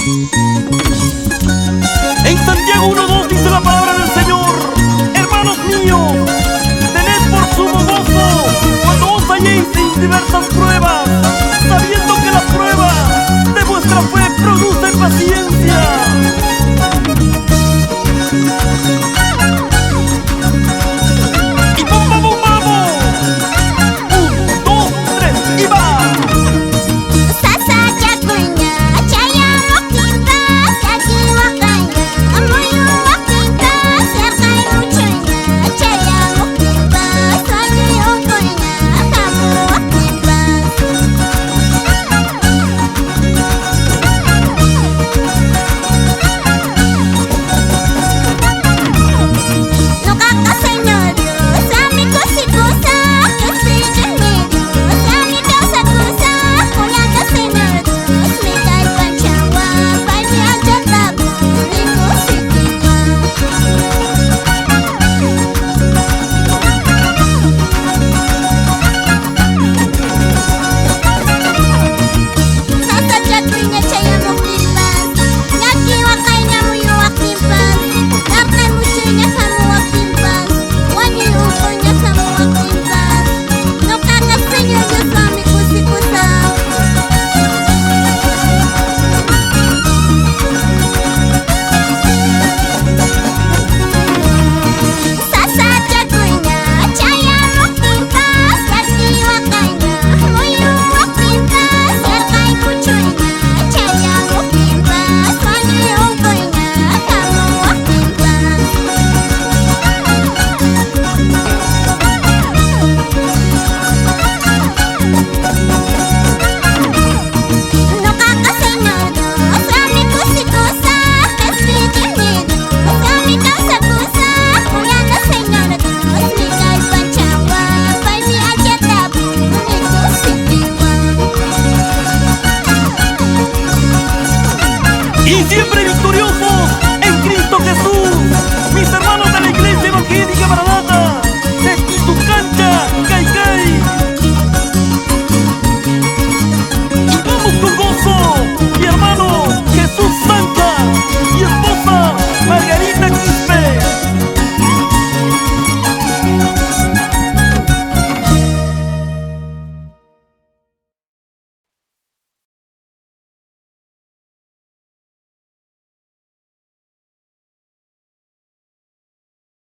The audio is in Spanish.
En Santiago 1:2 dice la palabra del Señor: hermanos míos, tened por sumo gozo cuando os halléis en diversas pruebas, sabiendo que la prueba de vuestra fe produce paciencia. Y vamos, vamos. 1, 2, 3 y va. Y siempre